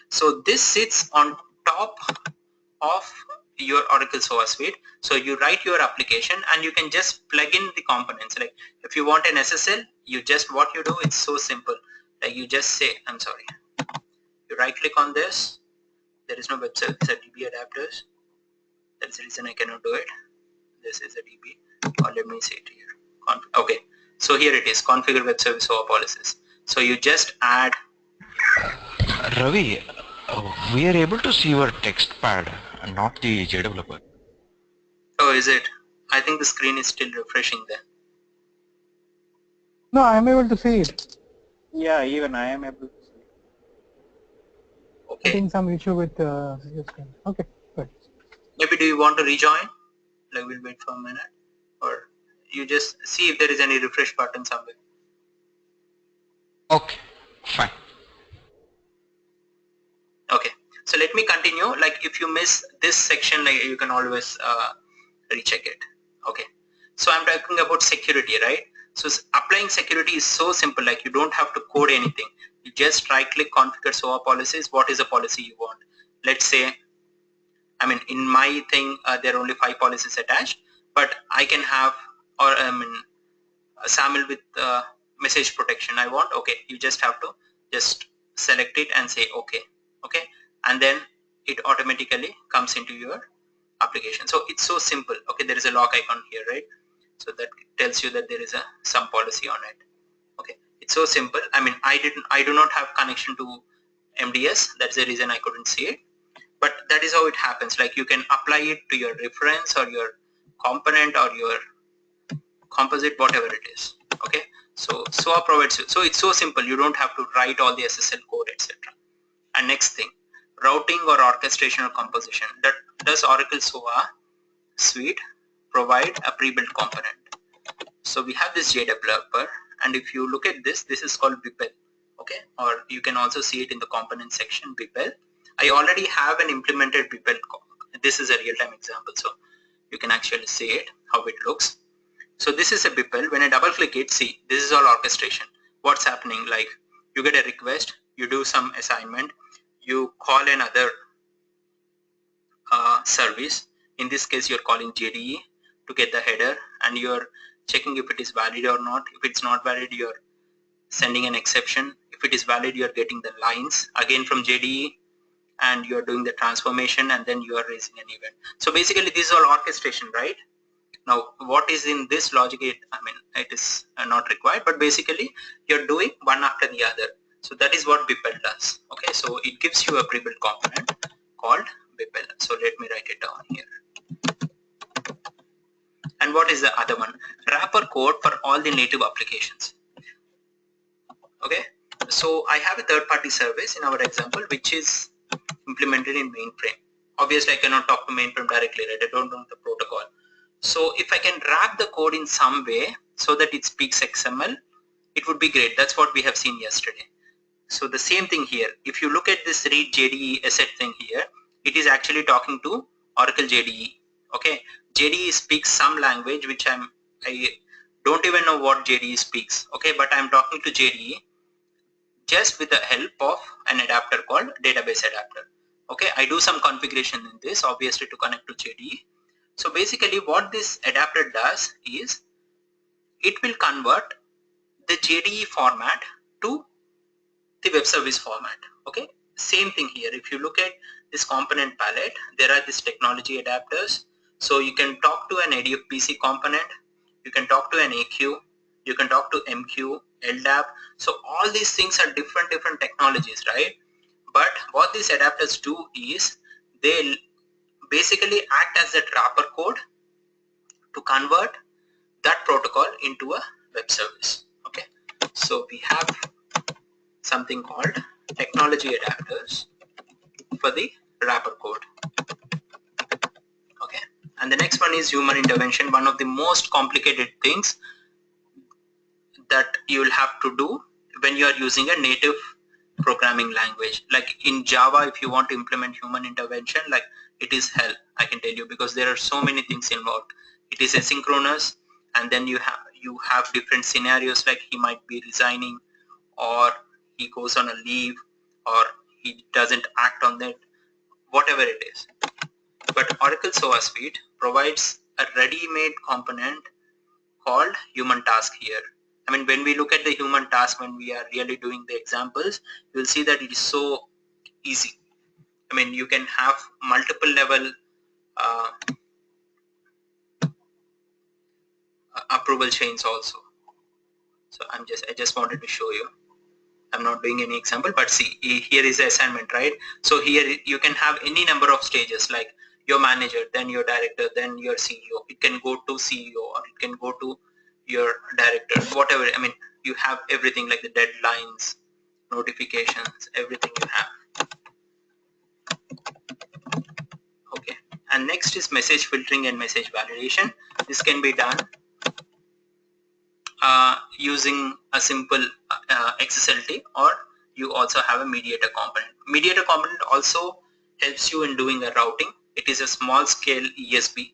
so this sits on top of your Oracle SOA Suite. So you write your application and you can just plug in the components. Like if you want an SSL, you just, what you do, it's so simple. Like you just say, I'm sorry, you right click on this. There is no web service DB adapters. That's the reason I cannot do it. This is a DB, or let me say it here. Okay, so here it is, configure web service SOA policies. So you just add. Ravi, we are able to see your text pad, not the JDeveloper. Oh, is it? I think the screen is still refreshing there. No, I am able to see it. Yeah, even I am able to see. Okay. I think some issue with your screen. Okay, good. Maybe do you want to rejoin? Like we'll wait for a minute, or you just see if there is any refresh button somewhere. Okay, fine. Okay, so let me continue. Like if you miss this section, like you can always recheck it. Okay, so I'm talking about security, right? So applying security is so simple. Like you don't have to code anything. You just right click configure SOA policies. What is the policy you want? Let's say, I mean, in my thing, there are only 5 policies attached, but I can have, or I mean, a SAML with message protection I want. Okay, you just have to just select it and say okay. Okay, and then it automatically comes into your application. So it's so simple. Okay, there is a lock icon here, right? So that tells you that there is some policy on it. Okay, it's so simple. I mean, I do not have connection to MDS. That's the reason I couldn't see it. But that is how it happens. Like you can apply it to your reference or your component or your composite, whatever it is. Okay, so SOA provides you. So it's so simple. You don't have to write all the SSL code, etc. And next thing, routing or orchestration or composition. That does Oracle SOA suite provide a pre-built component. So we have this JDeveloper, and if you look at this, this is called BPEL. Okay, or you can also see it in the component section, BPEL. I already have an implemented BPEL. This is a real-time example, so you can actually see it, how it looks. So this is a BPEL. When I double click it, see, this is all orchestration. What's happening? Like you get a request, you do some assignment, you call another service. In this case, you're calling JDE to get the header, and you're checking if it is valid or not. If it's not valid, you're sending an exception. If it is valid, you're getting the lines again from JDE, and you're doing the transformation, and then you are raising an event. So basically, this is all orchestration, right? Now, what is in this logic? It is not required, but basically, you're doing one after the other. So that is what BPEL does. Okay, so it gives you a pre-built component called BPEL. So let me write it down here. And what is the other one? Wrapper code for all the native applications. Okay, so I have a third-party service in our example, which is implemented in mainframe. Obviously, I cannot talk to mainframe directly, right? I don't know the protocol. So if I can wrap the code in some way so that it speaks XML, it would be great. That's what we have seen yesterday. So the same thing here. If you look at this read JDE asset thing here, it is actually talking to Oracle JDE. Okay, JDE speaks some language which I don't even know what JDE speaks. Okay, but I'm talking to JDE just with the help of an adapter called database adapter. Okay, I do some configuration in this, obviously, to connect to JDE. So basically what this adapter does is it will convert the JDE format to the web service format. Okay, same thing here. If you look at this component palette, there are these technology adapters. So you can talk to an ADF-PC component, you can talk to an AQ, you can talk to MQ, LDAP. So all these things are different technologies, right? But what these adapters do is they basically act as a wrapper code to convert that protocol into a web service. Okay, so we have something called technology adapters for the wrapper code. Okay, and the next one is human intervention, one of the most complicated things that you will have to do when you are using a native programming language. Like in Java, if you want to implement human intervention, like it is hell, I can tell you, because there are so many things involved. It is asynchronous, and then you have different scenarios, like he might be resigning, or he goes on a leave, or he doesn't act on that, whatever it is. But Oracle SOA Suite provides a ready-made component called human task here. I mean, when we look at the human task, when we are really doing the examples, you'll see that it is so easy. I mean, you can have multiple level approval chains also. So I just wanted to show you. I'm not doing any example, but see, here is the assignment, right? So here you can have any number of stages, like your manager, then your director, then your CEO. It can go to CEO or it can go to your director, whatever. I mean, you have everything like the deadlines, notifications, everything you have. Okay. And next is message filtering and message validation. This can be done using a simple XSLT, or you also have a mediator component. Mediator component also helps you in doing a routing. It is a small scale ESB.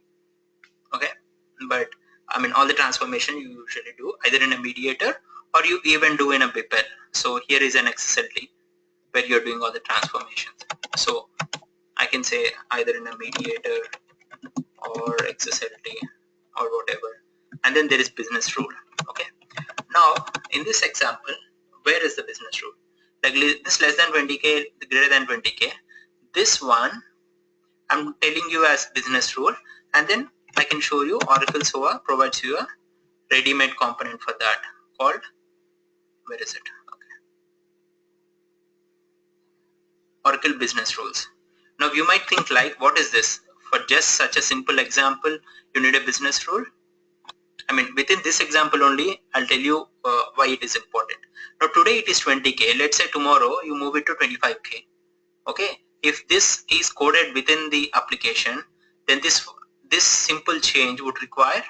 Okay, but I mean all the transformation you usually do either in a mediator or you even do in a BPEL. So here is an XSLT where you're doing all the transformations. So I can say either in a mediator or XSLT or whatever. And then there is business rule. Okay. Now in this example, where is the business rule? Like this less than 20k, greater than 20k. This one I'm telling you as business rule, and then I can show you Oracle SOA provides you a ready-made component for that called, where is it? Okay. Oracle business rules. Now you might think like, what is this? For just such a simple example, you need a business rule? I mean, within this example only, I'll tell you why it is important. Now today it is 20k. Let's say tomorrow you move it to 25k. Okay. If this is coded within the application, then this simple change would require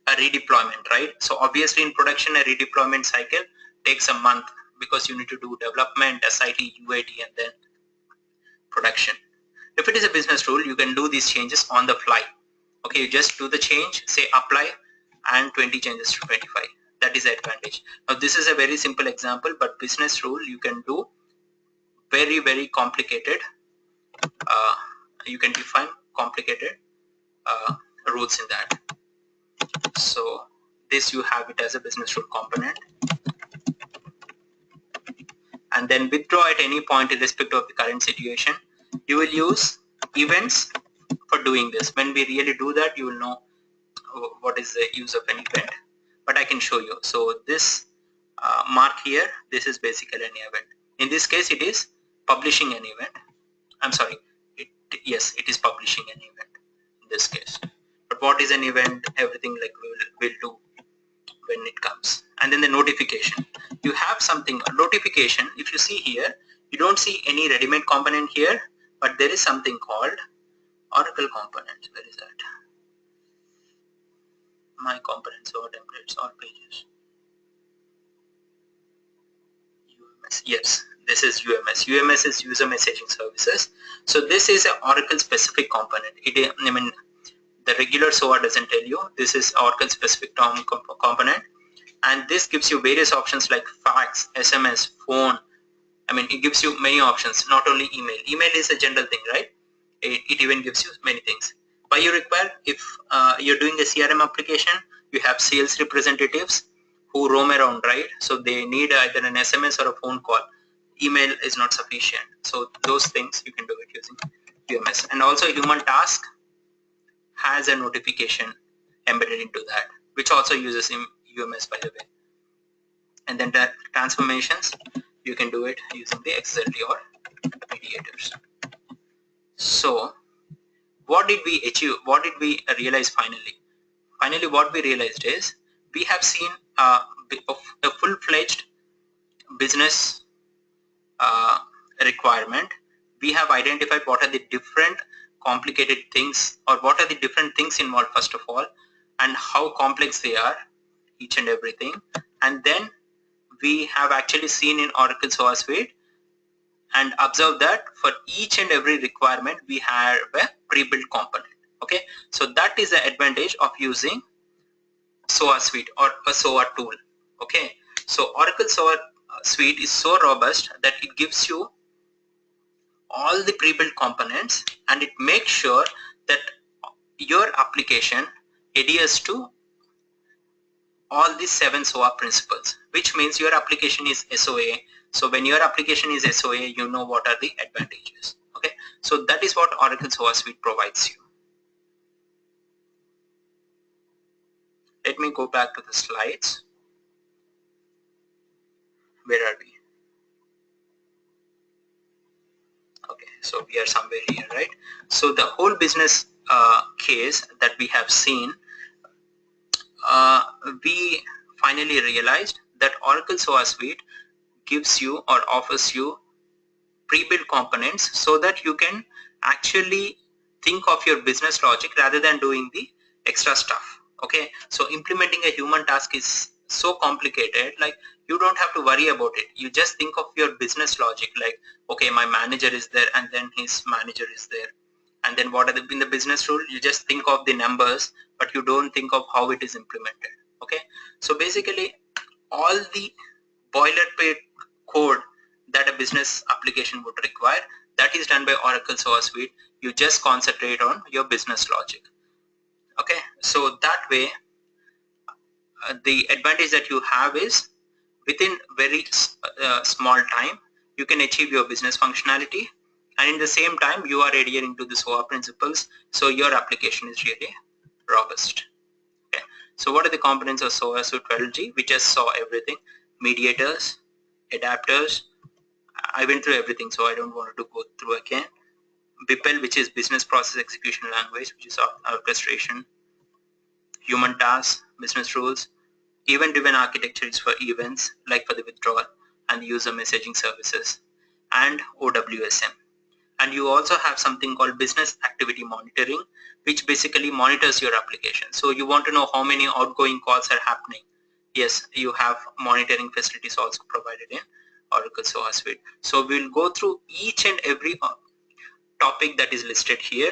a redeployment, right? So obviously in production, a redeployment cycle takes a month because you need to do development, SIT, UAT, and then production. If it is a business rule, you can do these changes on the fly. Okay, you just do the change, say apply, and 20 changes to 25. That is the advantage. Now this is a very simple example, but business rule you can do very, very complicated. You can define complicated rules in that. So this you have it as a business rule component, and then withdraw at any point irrespective of the current situation. You will use events for doing this. When we really do that, you will know what is the use of an event, but I can show you. So this mark here, this is basically an event. In this case, it is publishing an event. I'm sorry, yes, it is publishing an event in this case. But what is an event? Everything like we'll do when it comes. And then the notification. You have something, a notification. If you see here, you don't see any ready-made component here, but there is something called Oracle components. Where is that? My components or templates or pages. UMS. Yes, this is UMS. UMS is user messaging services. So this is an Oracle specific component. I mean, the regular SOA doesn't tell you. This is Oracle specific component, and this gives you various options like fax, SMS, phone. I mean, it gives you many options, not only email. Email is a general thing, right? It even gives you many things. Why you require, if you're doing a CRM application, you have sales representatives who roam around, right? So they need either an SMS or a phone call. Email is not sufficient. So those things you can do it using UMS. And also human task has a notification embedded into that, which also uses UMS, by the way. And then the transformations, you can do it using the XSLT or mediators. So what did we achieve? What did we realize finally? Finally, what we realized is we have seen a full-fledged business requirement. We have identified what are the different complicated things, or what are the different things involved first of all, and how complex they are, each and everything. And then we have actually seen in Oracle SOA Suite and observe that for each and every requirement we have a pre-built component. Okay, so that is the advantage of using SOA Suite or a SOA tool. Okay, so Oracle SOA Suite is so robust that it gives you all the pre-built components, and it makes sure that your application adheres to all these 7 SOA principles, which means your application is SOA. So when your application is SOA, you know what are the advantages. Okay, so that is what Oracle SOA Suite provides you. Let me go back to the slides. Where are we? Okay, So we are somewhere here, right? So the whole business case that we have seen, we finally realized that Oracle SOA Suite gives you or offers you pre-built components so that you can actually think of your business logic rather than doing the extra stuff. Okay, so implementing a human task is so complicated, like you don't have to worry about it. You just think of your business logic, like, okay, my manager is there and then his manager is there, and then what are in the business rule, you just think of the numbers, but you don't think of how it is implemented. Okay, so basically all the boilerplate code that a business application would require, that is done by Oracle SOA Suite. You just concentrate on your business logic. Okay, so that way the advantage that you have is within very small time you can achieve your business functionality, and in the same time you are adhering to the SOA principles, so your application is really robust. Okay. So what are the components of SOA Suite 12G? We just saw everything: mediators, adapters. I went through everything, so I don't want to go through again. BPEL, which is business process execution language, which is orchestration. Human tasks, business rules. Event-driven architecture is for events, like for the withdrawal and user messaging services. And OWSM. And you also have something called business activity monitoring, which basically monitors your application. So you want to know how many outgoing calls are happening. Yes, you have monitoring facilities also provided in Oracle SOA Suite. So we'll go through each and every topic that is listed here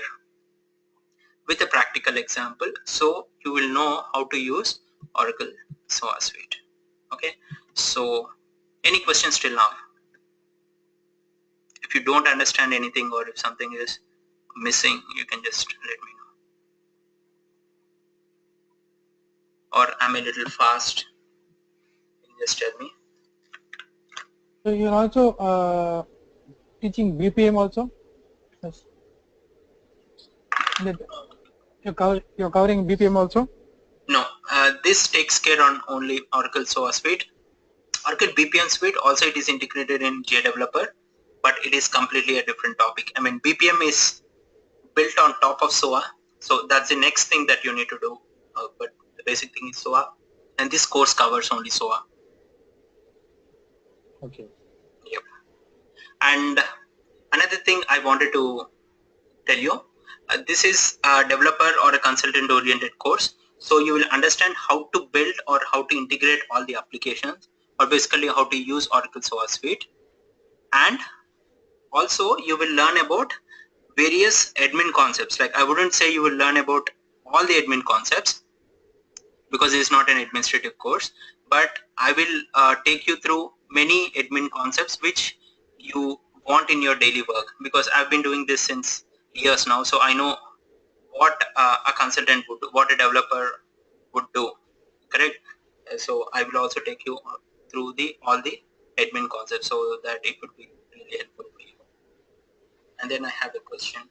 with a practical example, so you will know how to use Oracle SOA Suite. Okay, so any questions till now? If you don't understand anything or if something is missing, you can just let me know. Or I'm a little fast, you can just tell me. So you're also teaching BPM also? Yes. You're covering BPM also? No, this takes care on only Oracle SOA Suite. Oracle BPM Suite also it is integrated in JDeveloper, but it is completely a different topic. I mean, BPM is built on top of SOA, so that's the next thing that you need to do. But the basic thing is SOA, and this course covers only SOA. Okay. Yep. And another thing I wanted to tell you, this is a developer or a consultant oriented course, so you will understand how to build or how to integrate all the applications, or basically how to use Oracle SOA Suite. And also you will learn about various admin concepts. Like, I wouldn't say you will learn about all the admin concepts because it is not an administrative course, but I will take you through many admin concepts which you want in your daily work, because I've been doing this since years now, so I know what a consultant would do, what a developer would do, correct? So I will also take you through all the admin concepts so that it would be really helpful for you. And then I have a question.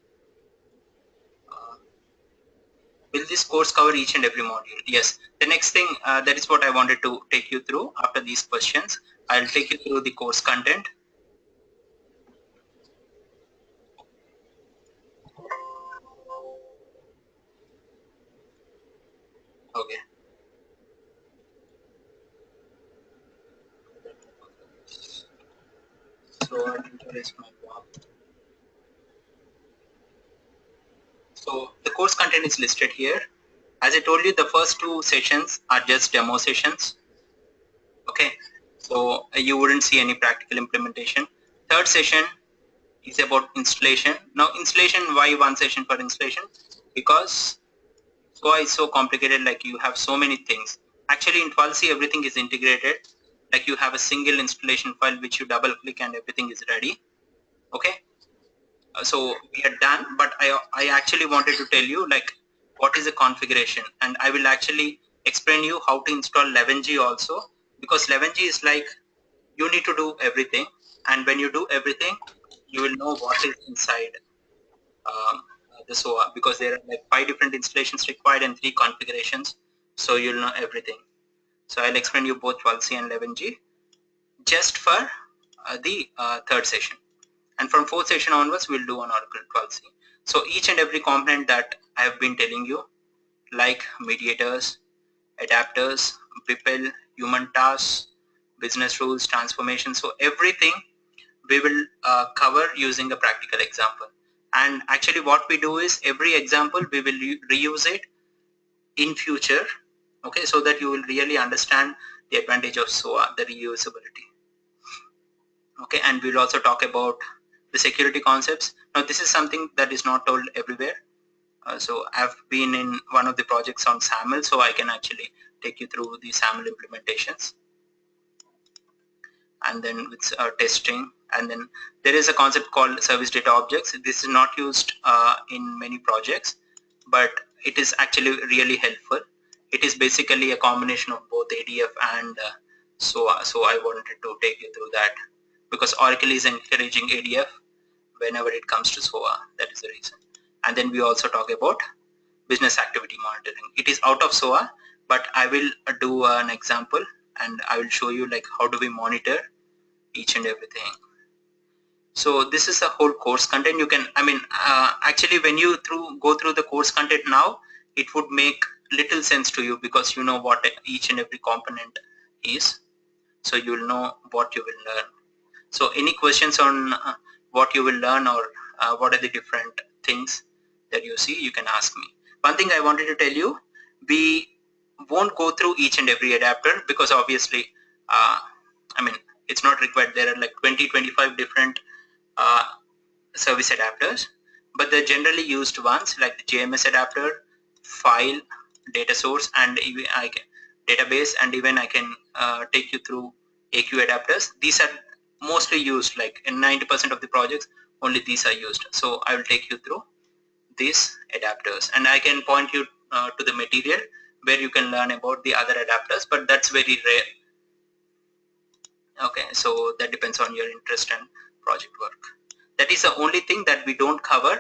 Will this course cover each and every module? Yes. The next thing, that is what I wanted to take you through after these questions. I'll take you through the course content. Okay. So I'll introduce my blog. So the course content is listed here. As I told you, the first two sessions are just demo sessions. Okay. So you wouldn't see any practical implementation. Third session is about installation. Now installation, why one session for installation? Because SOA is so complicated, like you have so many things. Actually in 12C everything is integrated, like you have a single installation file which you double click and everything is ready. Okay, so we are done, but I actually wanted to tell you like what is the configuration, and I will actually explain you how to install 11G also, because 11G is like you need to do everything, and when you do everything you will know what is inside the SOA, because there are like 5 different installations required and 3 configurations, so you'll know everything. So I'll explain you both 12C and 11G just for the third session. And from fourth session onwards, we'll do on Oracle 12c. So each and every component that I have been telling you, like mediators, adapters, BPL, human tasks, business rules, transformation. So everything we will cover using a practical example. And actually what we do is every example we will reuse it in future, okay, so that you will really understand the advantage of SOA, the reusability. Okay, and we'll also talk about the security concepts. Now this is something that is not told everywhere. So I've been in one of the projects on SAML, so I can actually take you through the SAML implementations, and then with testing. And then there is a concept called service data objects. This is not used in many projects, but it is actually really helpful. It is basically a combination of both ADF and SOA. So I wanted to take you through that because Oracle is encouraging ADF whenever it comes to SOA. That is the reason. And then we also talk about business activity monitoring. It is out of SOA, but I will do an example and I will show you like how do we monitor each and everything. So this is a whole course content. You can, actually when you go through the course content now, it would make little sense to you because you know what each and every component is. So you will know what you will learn. So any questions on what you will learn or what are the different things that you see, you can ask me. One thing I wanted to tell you, we won't go through each and every adapter because obviously, it's not required. There are like 20-25 different service adapters, but the generally used ones like the JMS adapter, file, data source, and even database, and even I can take you through AQ adapters. These are mostly used, like in 90% of the projects only these are used. So I will take you through these adapters, and I can point you to the material where you can learn about the other adapters, but that's very rare. Okay, so that depends on your interest and project work. That is the only thing that we don't cover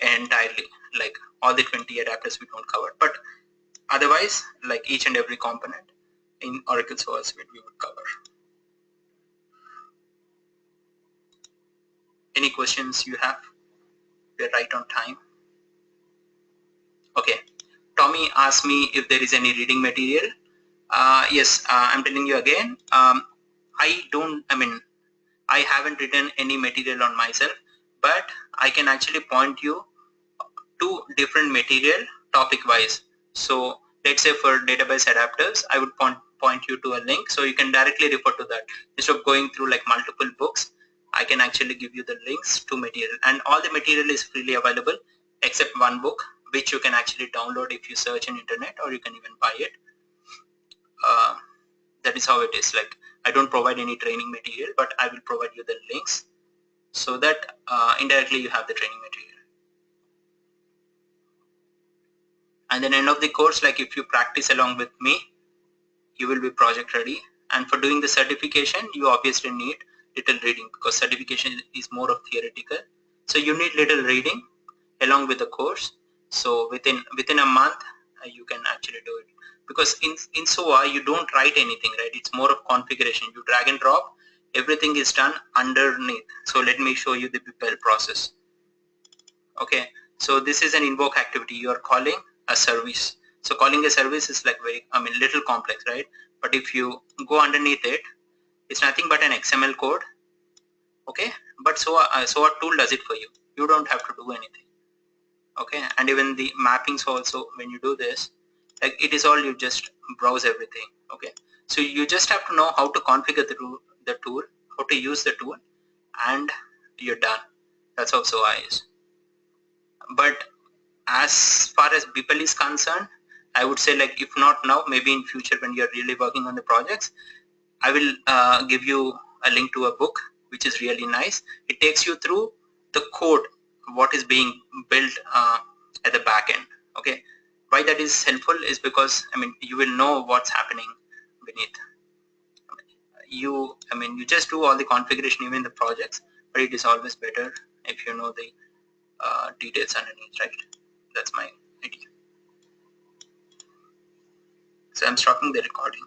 entirely, like all the 20 adapters we don't cover, but otherwise like each and every component in Oracle SOA Suite we would cover. Any questions you have? We're right on time. Okay, Tommy asked me if there is any reading material. Yes, I'm telling you again, I haven't written any material on myself, but I can actually point you to different material topic wise. So let's say for database adapters, I would point you to a link so you can directly refer to that. Instead of going through like multiple books, I can actually give you the links to material, and all the material is freely available except one book which you can actually download if you search on internet, or you can even buy it. That is how it is. Like I don't provide any training material, but I will provide you the links so that indirectly you have the training material. And then end of the course, like if you practice along with me, you will be project ready. And for doing the certification, you obviously need little reading because certification is more of theoretical. So you need little reading along with the course. So within a month, you can actually do it. Because in SOA, you don't write anything, right? It's more of configuration. You drag and drop. Everything is done underneath. So let me show you the BPL process. Okay, so this is an invoke activity. You are calling a service. So calling a service is like little complex, right? But if you go underneath it, it's nothing but an XML code. Okay, but SOA tool does it for you. You don't have to do anything. Okay, and even the mappings also, when you do this, like it is all, you just browse everything. Okay, so you just have to know how to configure the tool, how to use the tool, and you're done. That's how SOA is. But as far as BPL is concerned, I would say like if not now, maybe in future when you're really working on the projects, I will give you a link to a book which is really nice. It takes you through the code, what is being built at the back end. Okay, why that is helpful is because you will know what's happening beneath. You just do all the configuration even the projects, but it is always better if you know the details underneath, right? That's my idea. So I'm stopping the recording.